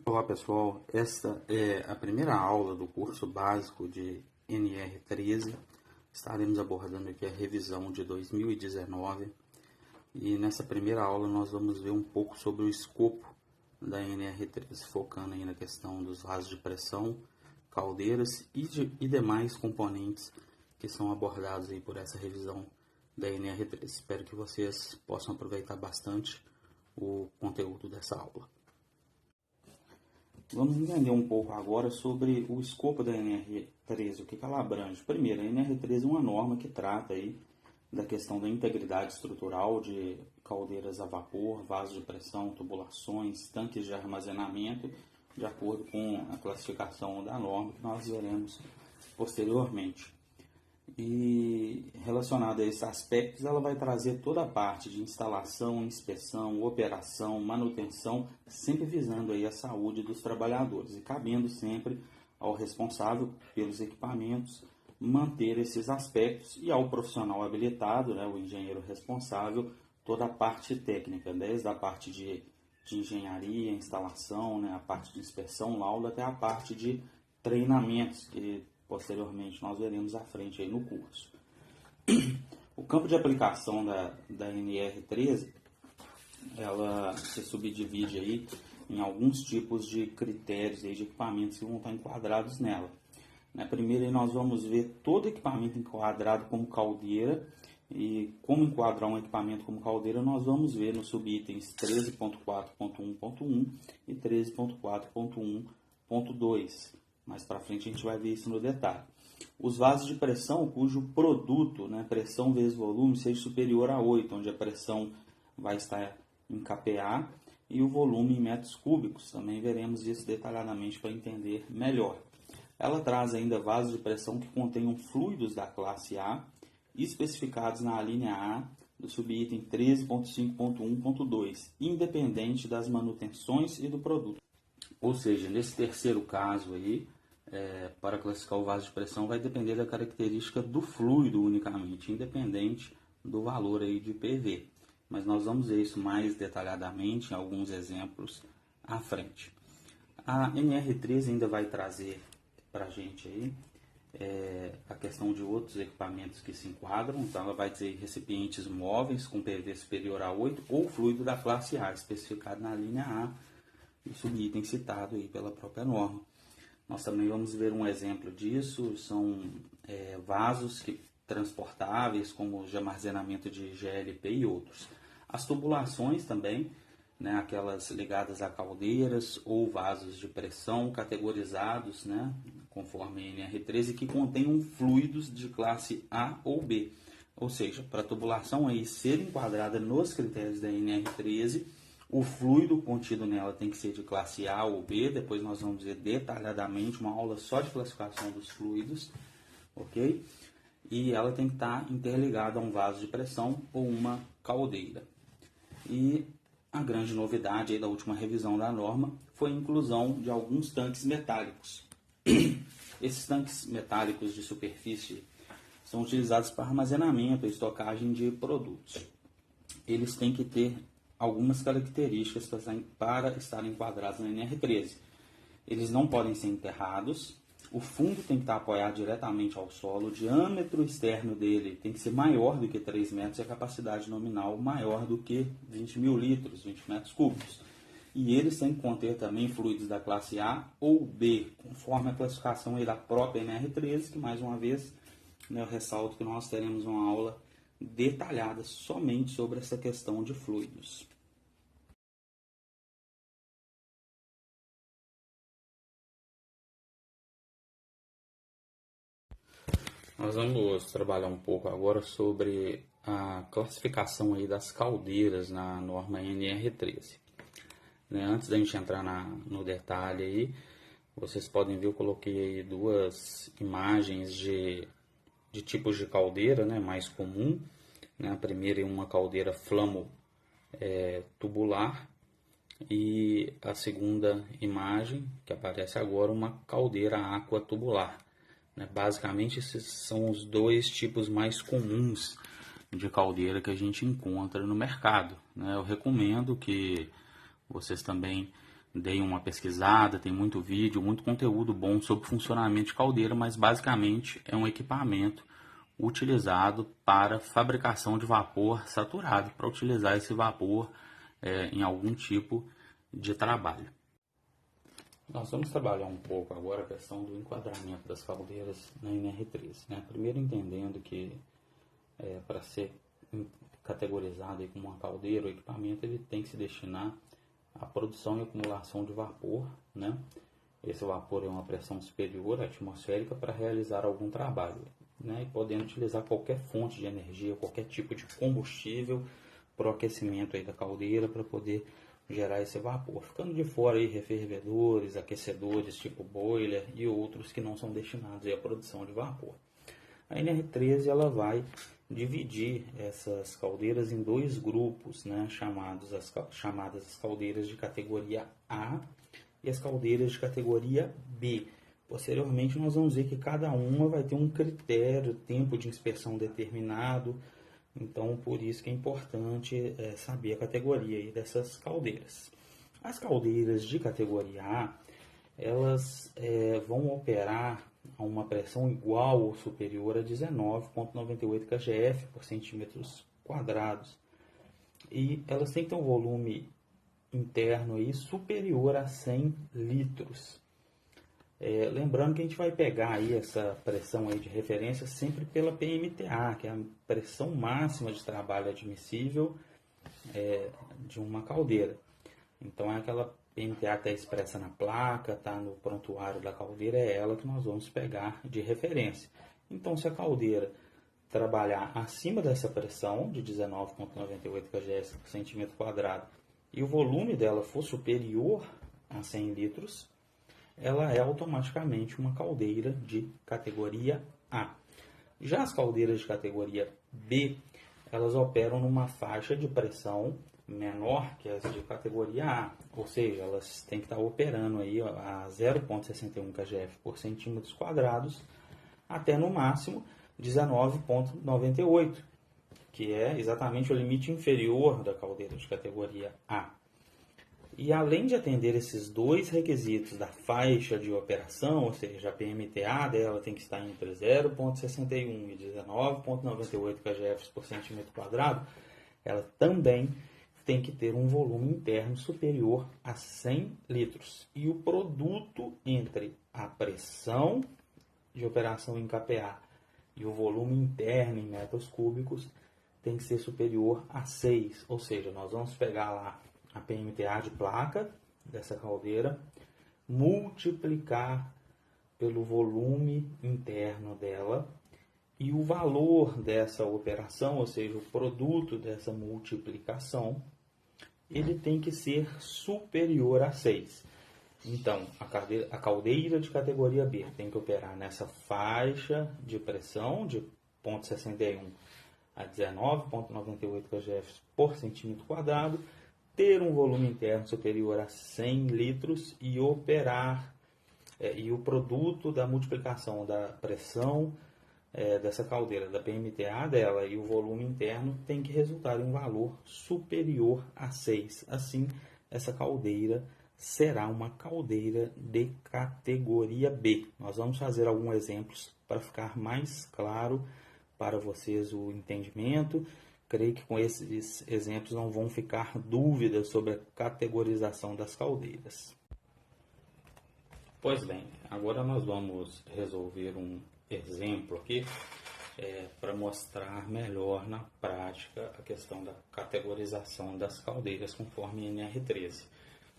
Olá pessoal, esta é a primeira aula do curso básico de NR13. Estaremos abordando aqui a revisão de 2019 e nessa primeira aula nós vamos ver um pouco sobre o escopo da NR13, focando aí na questão dos vasos de pressão, caldeiras e demais componentes que são abordados aí por essa revisão da NR13. Espero que vocês possam aproveitar bastante o conteúdo dessa aula. Vamos entender um pouco agora sobre o escopo da NR13, o que ela abrange. Primeiro, a NR13 é uma norma que trata aí da questão da integridade estrutural de caldeiras a vapor, vasos de pressão, tubulações, tanques de armazenamento, de acordo com a classificação da norma que nós veremos posteriormente. E relacionado a esses aspectos, ela vai trazer toda a parte de instalação, inspeção, operação, manutenção, sempre visando aí a saúde dos trabalhadores e cabendo sempre ao responsável pelos equipamentos manter esses aspectos e ao profissional habilitado, né, o engenheiro responsável, toda a parte técnica, desde a parte de engenharia, instalação, né, a parte de inspeção, laudo, até a parte de treinamentos, que posteriormente nós veremos à frente aí no curso. O campo de aplicação da NR13, ela se subdivide aí em alguns tipos de critérios aí de equipamentos que vão estar enquadrados nela. Primeiro aí nós vamos ver todo equipamento enquadrado como caldeira, e como enquadrar um equipamento como caldeira nós vamos ver nos subitens 13.4.1.1 e 13.4.1.2. Mais para frente a gente vai ver isso no detalhe. Os vasos de pressão cujo produto, pressão vezes volume, seja superior a 8, onde a pressão vai estar em kPa e o volume em metros cúbicos. Também veremos isso detalhadamente para entender melhor. Ela traz ainda vasos de pressão que contenham fluidos da classe A, especificados na linha A do subitem 13.5.1.2, independente das manutenções e do produto. Ou seja, nesse terceiro caso aí, para classificar o vaso de pressão vai depender da característica do fluido unicamente, independente do valor aí de PV. Mas nós vamos ver isso mais detalhadamente em alguns exemplos à frente. A NR13 ainda vai trazer para a gente aí a questão de outros equipamentos que se enquadram. Então ela vai dizer recipientes móveis com PV superior a 8 ou fluido da classe A, especificado na linha A, o subitem citado aí pela própria norma. Nós também vamos ver um exemplo disso, são vasos transportáveis, como os de armazenamento de GLP e outros. As tubulações também, aquelas ligadas a caldeiras ou vasos de pressão categorizados, conforme a NR13, que contenham fluidos de classe A ou B. Ou seja, para a tubulação aí ser enquadrada nos critérios da NR13, o fluido contido nela tem que ser de classe A ou B, depois nós vamos ver detalhadamente uma aula só de classificação dos fluidos, ok? E ela tem que estar interligada a um vaso de pressão ou uma caldeira. E a grande novidade aí da última revisão da norma foi a inclusão de alguns tanques metálicos. Esses tanques metálicos de superfície são utilizados para armazenamento e estocagem de produtos. Eles têm que ter algumas características para estarem enquadrados na NR13. Eles não podem ser enterrados, o fundo tem que estar apoiado diretamente ao solo, o diâmetro externo dele tem que ser maior do que 3 metros e a capacidade nominal maior do que 20 mil litros, 20 metros cúbicos. E eles têm que conter também fluidos da classe A ou B, conforme a classificação aí da própria NR13, que mais uma vez eu ressalto que nós teremos uma aula detalhada somente sobre essa questão de fluidos. Nós vamos trabalhar um pouco agora sobre a classificação aí das caldeiras na norma NR13. Antes da gente entrar no detalhe aí, vocês podem ver, eu coloquei aí duas imagens de tipos de caldeira, mais comum. A primeira é uma caldeira flamo tubular e a segunda imagem que aparece agora uma caldeira aqua tubular. Basicamente esses são os dois tipos mais comuns de caldeira que a gente encontra no mercado. Eu recomendo que vocês também dei uma pesquisada, tem muito vídeo, muito conteúdo bom sobre o funcionamento de caldeira, mas basicamente é um equipamento utilizado para fabricação de vapor saturado, para utilizar esse vapor em algum tipo de trabalho. Nós vamos trabalhar um pouco agora a questão do enquadramento das caldeiras na NR13, né? Primeiro entendendo que para ser categorizado aí como uma caldeira, o equipamento ele tem que se destinar à produção e acumulação de vapor, né? Esse vapor é uma pressão superior à atmosférica para realizar algum trabalho, né? E podendo utilizar qualquer fonte de energia, qualquer tipo de combustível para o aquecimento aí da caldeira para poder gerar esse vapor. Ficando de fora aí refervedores, aquecedores tipo boiler e outros que não são destinados aí à produção de vapor. A NR13 ela vai dividir essas caldeiras em dois grupos, né, chamadas as caldeiras de categoria A e as caldeiras de categoria B. Posteriormente nós vamos ver que cada uma vai ter um critério, tempo de inspeção determinado. Então, por isso que é importante saber a categoria aí dessas caldeiras. As caldeiras de categoria A, elas vão operar a uma pressão igual ou superior a 19,98 kgf por centímetros quadrados. E elas têm que ter um volume interno aí superior a 100 litros. Lembrando que a gente vai pegar aí essa pressão aí de referência sempre pela PMTA, que é a pressão máxima de trabalho admissível de uma caldeira. Então é aquela PMTA que está expressa na placa, está no prontuário da caldeira, é ela que nós vamos pegar de referência. Então se a caldeira trabalhar acima dessa pressão de 19,98 kgs por centímetro quadrado e o volume dela for superior a 100 litros, ela é automaticamente uma caldeira de categoria A. Já as caldeiras de categoria B, elas operam numa faixa de pressão menor que as de categoria A, ou seja, elas têm que estar operando aí a 0,61 kgf por centímetros quadrados até no máximo 19,98, que é exatamente o limite inferior da caldeira de categoria A. E além de atender esses dois requisitos da faixa de operação, ou seja, a PMTA dela tem que estar entre 0,61 e 19,98 kgf por centímetro quadrado, ela também tem que ter um volume interno superior a 100 litros. E o produto entre a pressão de operação em kPa e o volume interno em metros cúbicos tem que ser superior a 6, ou seja, nós vamos pegar lá a PMTA de placa dessa caldeira, multiplicar pelo volume interno dela e o valor dessa operação, ou seja, o produto dessa multiplicação, ele tem que ser superior a 6. Então, a caldeira de categoria B tem que operar nessa faixa de pressão de 0,61 a 19,98 kgf por centímetro quadrado, ter um volume interno superior a 100 litros e operar, e o produto da multiplicação da pressão dessa caldeira, da PMTA dela e o volume interno tem que resultar em um valor superior a 6. Assim, essa caldeira será uma caldeira de categoria B. Nós vamos fazer alguns exemplos para ficar mais claro para vocês o entendimento. Creio que com esses exemplos não vão ficar dúvidas sobre a categorização das caldeiras. Pois bem, agora nós vamos resolver um exemplo aqui para mostrar melhor na prática a questão da categorização das caldeiras conforme NR13.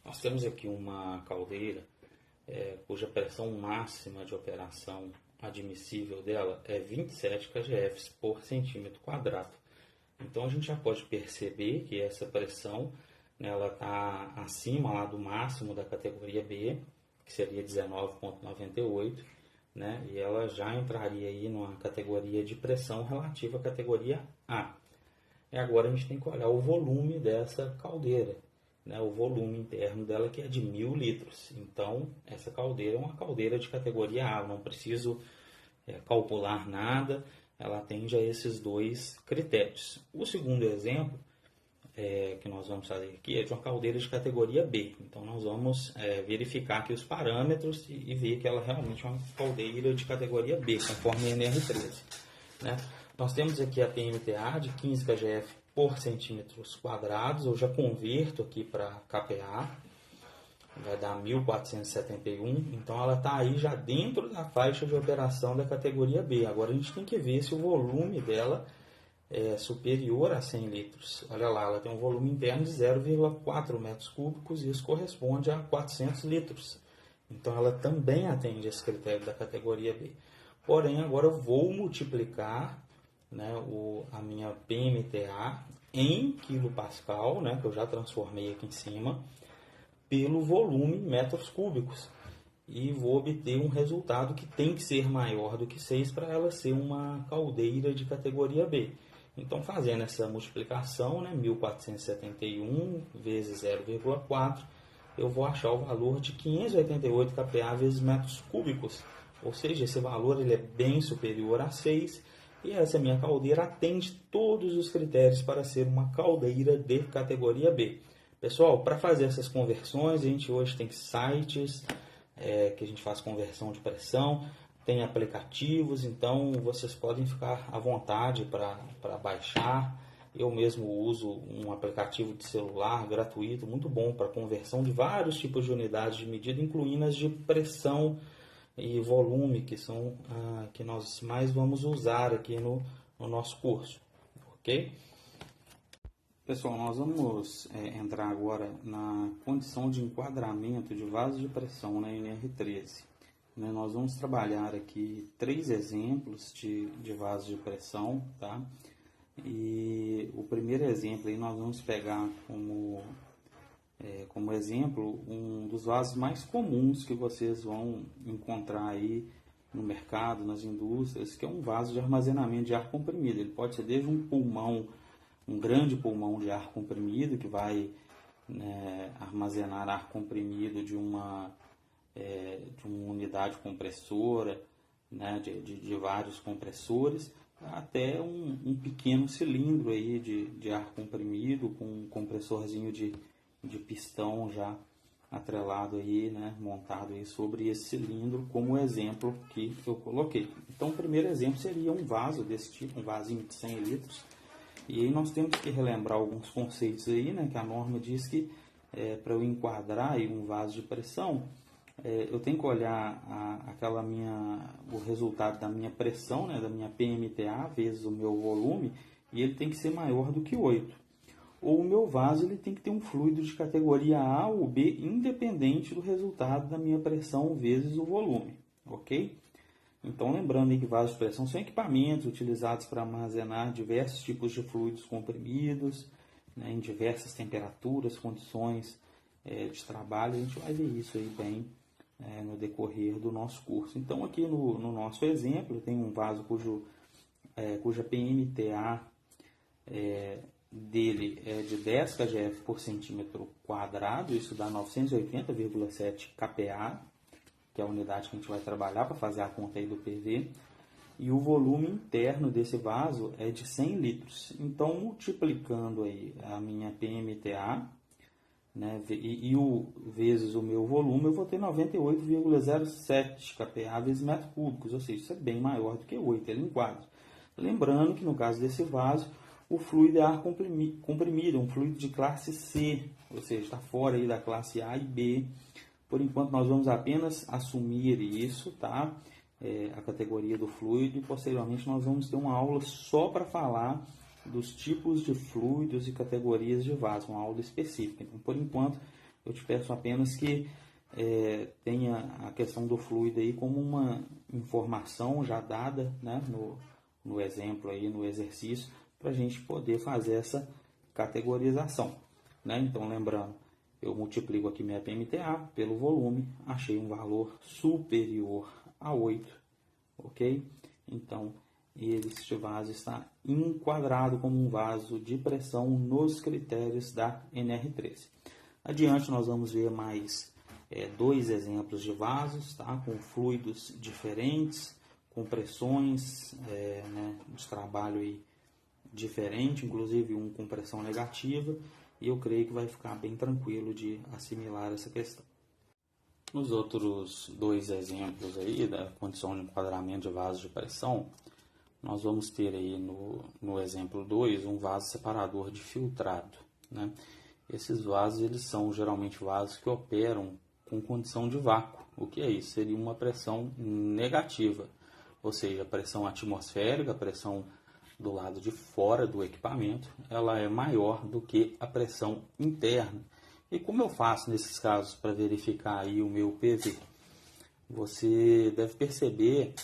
Nós temos aqui uma caldeira cuja pressão máxima de operação admissível dela é 27 kgf por centímetro quadrado. Então a gente já pode perceber que essa pressão ela está acima lá do máximo da categoria B, que seria 19,98, né? E ela já entraria aí numa categoria de pressão relativa à categoria A. E agora a gente tem que olhar o volume dessa caldeira, né? O volume interno dela que é de 1.000 litros. Então essa caldeira é uma caldeira de categoria A, eu não preciso calcular nada. Ela atende a esses dois critérios. O segundo exemplo que nós vamos fazer aqui é de uma caldeira de categoria B. Então nós vamos verificar aqui os parâmetros e ver que ela realmente é uma caldeira de categoria B, conforme a NR13. Né? Nós temos aqui a PMTA de 15 kgf por centímetros quadrados. Eu já converto aqui para kPa, vai dar 1471. Então ela está aí já dentro da faixa de operação da categoria B. Agora a gente tem que ver se o volume dela é superior a 100 litros. Olha lá, ela tem um volume interno de 0,4 metros cúbicos e isso corresponde a 400 litros. Então ela também atende esse critério da categoria B. Porém, agora eu vou multiplicar, né, a minha PMTA em quilopascal, né, que eu já transformei aqui em cima, pelo volume em metros cúbicos. E vou obter um resultado que tem que ser maior do que 6 para ela ser uma caldeira de categoria B. Então, fazendo essa multiplicação, né, 1471 vezes 0,4, eu vou achar o valor de 588 kPa vezes metros cúbicos. Ou seja, esse valor ele é bem superior a 6 e essa minha caldeira atende todos os critérios para ser uma caldeira de categoria B. Pessoal, para fazer essas conversões, a gente hoje tem sites que a gente faz conversão de pressão, tem aplicativos, então vocês podem ficar à vontade para baixar. Eu mesmo uso um aplicativo de celular gratuito, muito bom para conversão de vários tipos de unidades de medida, incluindo as de pressão e volume, que são que nós mais vamos usar aqui no nosso curso, ok? Pessoal, nós vamos entrar agora na condição de enquadramento de vaso de pressão na NR13. Nós vamos trabalhar aqui 3 exemplos de vasos de pressão, tá? E o primeiro exemplo aí nós vamos pegar como exemplo um dos vasos mais comuns que vocês vão encontrar aí no mercado, nas indústrias, que é um vaso de armazenamento de ar comprimido. Ele pode ser desde um grande pulmão de ar comprimido, que vai armazenar ar comprimido de uma unidade compressora, né, de vários compressores, até um pequeno cilindro aí de ar comprimido com um compressorzinho de pistão já atrelado aí, né, montado aí sobre esse cilindro, como o exemplo que eu coloquei. Então o primeiro exemplo seria um vaso desse tipo, um vasinho de 100 litros. E aí nós temos que relembrar alguns conceitos aí, né, que a norma diz que para eu enquadrar aí um vaso de pressão, eu tenho que olhar o resultado da minha pressão, né, da minha PMTA vezes o meu volume, e ele tem que ser maior do que 8. Ou o meu vaso ele tem que ter um fluido de categoria A ou B, independente do resultado da minha pressão vezes o volume, ok? Então, lembrando aí que vasos de pressão são equipamentos utilizados para armazenar diversos tipos de fluidos comprimidos, né, em diversas temperaturas, condições de trabalho. A gente vai ver isso aí bem no decorrer do nosso curso. Então, aqui no nosso exemplo, tem um vaso cuja PMTA dele é de 10 kgf por centímetro quadrado, isso dá 980,7 kPa, que é a unidade que a gente vai trabalhar para fazer a conta aí do PV, e o volume interno desse vaso é de 100 litros. Então, multiplicando aí a minha PMTA, né, vezes o meu volume, eu vou ter 98,07 kPa vezes metros cúbicos, ou seja, isso é bem maior do que 8, ele enquadra. Lembrando que no caso desse vaso, o fluido é ar comprimido, um fluido de classe C, ou seja, está fora aí da classe A e B. Por enquanto, nós vamos apenas assumir isso, tá? A categoria do fluido, e posteriormente nós vamos ter uma aula só para falar dos tipos de fluidos e categorias de vaso, uma aula específica. Então, por enquanto, eu te peço apenas que tenha a questão do fluido aí como uma informação já dada, né, no exemplo aí, no exercício, para a gente poder fazer essa categorização, né? Então, lembrando, eu multiplico aqui minha PMTA pelo volume, achei um valor superior a 8, ok? Então, este vaso está enquadrado como um vaso de pressão nos critérios da NR13. Adiante, nós vamos ver mais 2 exemplos de vasos, tá? Com fluidos diferentes, com pressões, né, de trabalho aí, diferente, inclusive um com pressão negativa, e eu creio que vai ficar bem tranquilo de assimilar essa questão. Nos outros dois exemplos aí da condição de enquadramento de vaso de pressão, nós vamos ter aí no exemplo 2 um vaso separador de filtrado, né? Esses vasos, eles são geralmente vasos que operam com condição de vácuo. O que é isso? Seria uma pressão negativa, ou seja, a pressão atmosférica, a pressão do lado de fora do equipamento, ela é maior do que a pressão interna. E como eu faço nesses casos para verificar aí o meu PV? Você deve perceber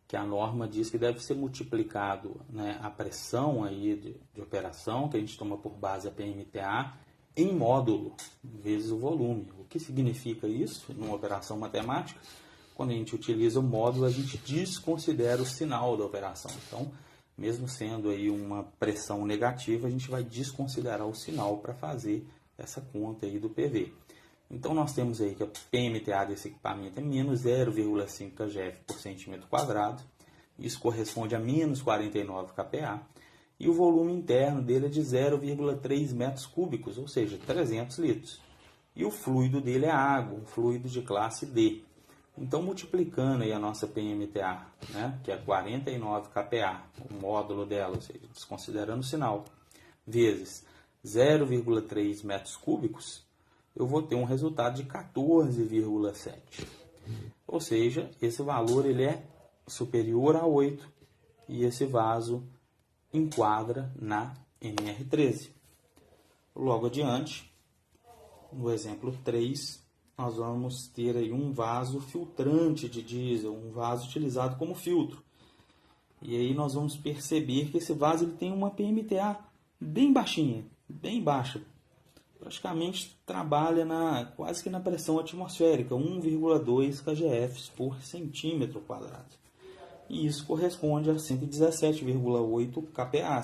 que a norma diz que deve ser multiplicado, né, a pressão aí de operação, que a gente toma por base a PMTA, em módulo, vezes o volume. O que significa isso numa operação matemática? Quando a gente utiliza o módulo, a gente desconsidera o sinal da operação. Então, mesmo sendo aí uma pressão negativa, a gente vai desconsiderar o sinal para fazer essa conta aí do PV. Então, nós temos aí que a PMTA desse equipamento é menos 0,5 kgf por centímetro quadrado. Isso corresponde a menos 49 kPa. E o volume interno dele é de 0,3 metros cúbicos, ou seja, 300 litros. E o fluido dele é água, um fluido de classe D. Então, multiplicando aí a nossa PMTA, né, que é 49 kPa, o módulo dela, ou seja, desconsiderando o sinal, vezes 0,3 metros cúbicos, eu vou ter um resultado de 14,7. Ou seja, esse valor ele é superior a 8 e esse vaso enquadra na NR13. Logo adiante, no exemplo 3, nós vamos ter aí um vaso filtrante de diesel, um vaso utilizado como filtro. E aí nós vamos perceber que esse vaso ele tem uma PMTA bem baixinha, bem baixa. Praticamente trabalha quase que na pressão atmosférica, 1,2 kgf por centímetro quadrado. E isso corresponde a 117,8 kPa.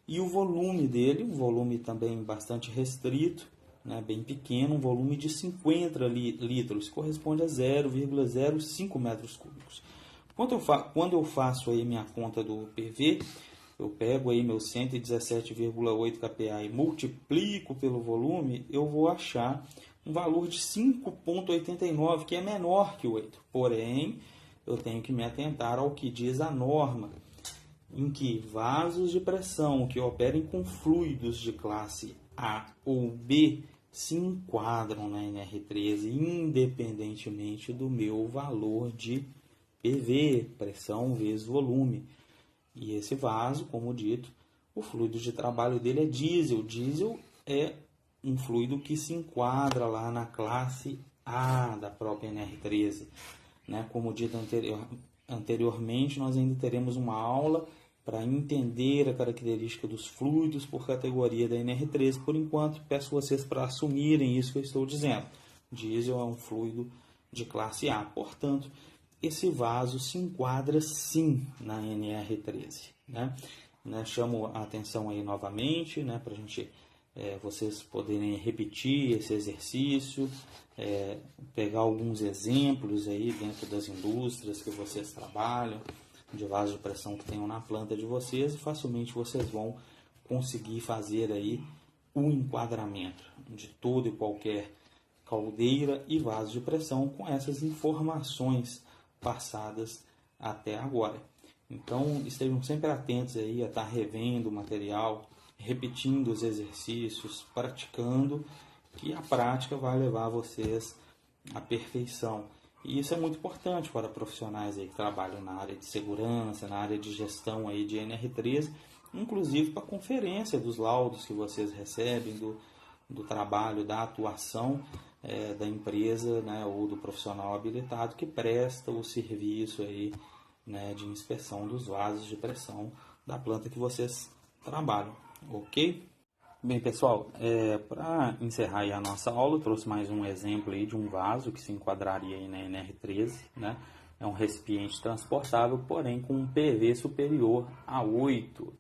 E o volume dele, um volume também bastante restrito, né, bem pequeno, um volume de 50 litros, corresponde a 0,05 metros cúbicos. Quando eu faço aí minha conta do PV, eu pego aí meu 117,8 kPa e multiplico pelo volume, eu vou achar um valor de 5,89, que é menor que 8. Porém, eu tenho que me atentar ao que diz a norma, em que vasos de pressão que operem com fluidos de classe A ou B se enquadram na NR13, independentemente do meu valor de PV, pressão vezes volume. E esse vaso, como dito, o fluido de trabalho dele é diesel. Diesel é um fluido que se enquadra lá na classe A da própria NR13. Né? Como dito anteriormente, nós ainda teremos uma aula para entender a característica dos fluidos por categoria da NR13. Por enquanto, peço vocês para assumirem isso que eu estou dizendo. Diesel é um fluido de classe A. Portanto, esse vaso se enquadra sim na NR13. Né? Chamo a atenção aí novamente, né, para vocês poderem repetir esse exercício, pegar alguns exemplos aí dentro das indústrias que vocês trabalham, de vaso de pressão que tenham na planta de vocês, e facilmente vocês vão conseguir fazer aí o enquadramento de toda e qualquer caldeira e vaso de pressão com essas informações passadas até agora. Então, estejam sempre atentos aí a estar revendo o material, repetindo os exercícios, praticando, que a prática vai levar vocês à perfeição. E isso é muito importante para profissionais aí que trabalham na área de segurança, na área de gestão aí de NR13, inclusive para a conferência dos laudos que vocês recebem do trabalho, da atuação da empresa, né, ou do profissional habilitado que presta o serviço aí, né, de inspeção dos vasos de pressão da planta que vocês trabalham, ok? Bem, pessoal, para encerrar aí a nossa aula, eu trouxe mais um exemplo aí de um vaso que se enquadraria aí na NR13, né? É um recipiente transportável, porém com um PV superior a 8.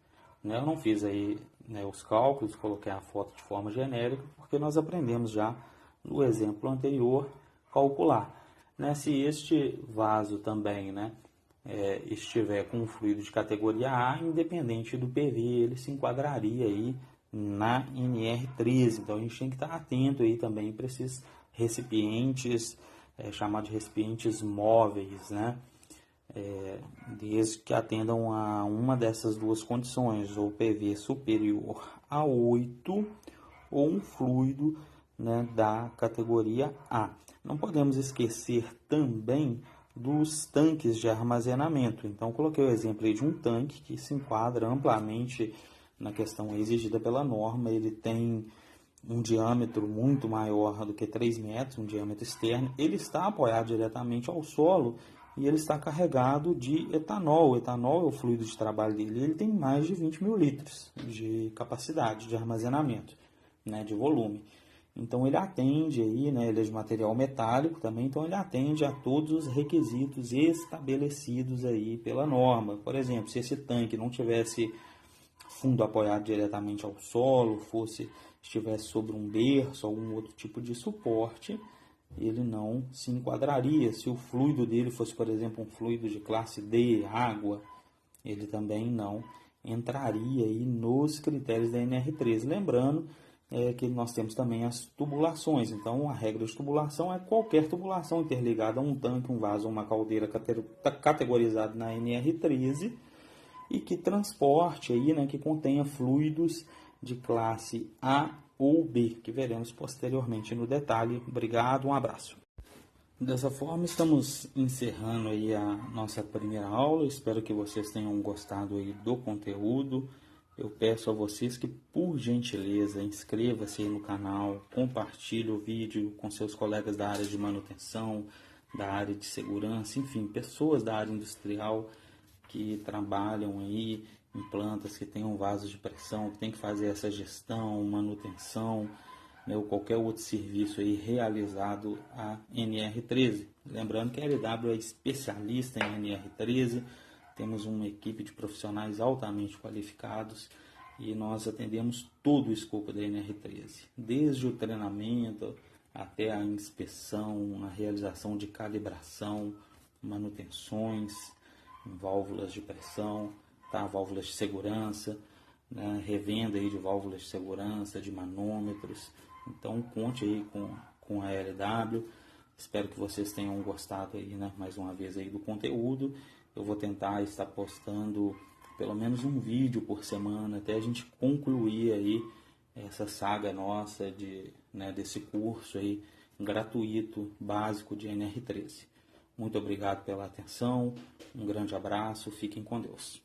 Né? Eu não fiz aí, né, os cálculos, coloquei a foto de forma genérica, porque nós aprendemos já no exemplo anterior calcular. Né? Se este vaso também, né, estiver com um fluido de categoria A, independente do PV, ele se enquadraria aí na NR13. Então a gente tem que estar atento aí também para esses recipientes, chamados de recipientes móveis, né? Desde que atendam a uma dessas duas condições, ou PV superior a 8 ou um fluido, né, da categoria A. Não podemos esquecer também dos tanques de armazenamento. Então, coloquei o exemplo aí de um tanque que se enquadra amplamente na questão exigida pela norma. Ele tem um diâmetro muito maior do que 3 metros, um diâmetro externo. Ele está apoiado diretamente ao solo e ele está carregado de etanol. O etanol é o fluido de trabalho dele. Ele tem mais de 20 mil litros de capacidade de armazenamento, né, de volume. Então ele atende aí, né, ele é de material metálico também, então ele atende a todos os requisitos estabelecidos aí pela norma. Por exemplo, se esse tanque não tivesse fundo apoiado diretamente ao solo, estivesse sobre um berço, algum outro tipo de suporte, ele não se enquadraria. Se o fluido dele fosse, por exemplo, um fluido de classe D, água, ele também não entraria aí nos critérios da NR13. Lembrando que nós temos também as tubulações. Então, a regra de tubulação é qualquer tubulação interligada a um tanque, um vaso ou uma caldeira categorizado na NR13 e que transporte aí, né, que contenha fluidos de classe A ou B, que veremos posteriormente no detalhe. Obrigado, um abraço. Dessa forma, estamos encerrando aí a nossa primeira aula. Espero que vocês tenham gostado aí do conteúdo. Eu peço a vocês que, por gentileza, inscreva-se aí no canal, compartilhe o vídeo com seus colegas da área de manutenção, da área de segurança, enfim, pessoas da área industrial que trabalham aí em plantas que tenham vasos de pressão, que tem que fazer essa gestão, manutenção, né, ou qualquer outro serviço aí realizado a NR13. Lembrando que a LW é especialista em NR13, temos uma equipe de profissionais altamente qualificados e nós atendemos todo o escopo da NR13, desde o treinamento até a inspeção, a realização de calibração, manutenções, válvulas de pressão, tá? Válvulas de segurança, né? Revenda aí de válvulas de segurança, de manômetros. Então conte aí com a LW. Espero que vocês tenham gostado aí, né, mais uma vez aí do conteúdo. Eu vou tentar estar postando pelo menos um vídeo por semana até a gente concluir aí essa saga nossa desse curso aí gratuito básico de NR13. Muito obrigado pela atenção, um grande abraço, fiquem com Deus.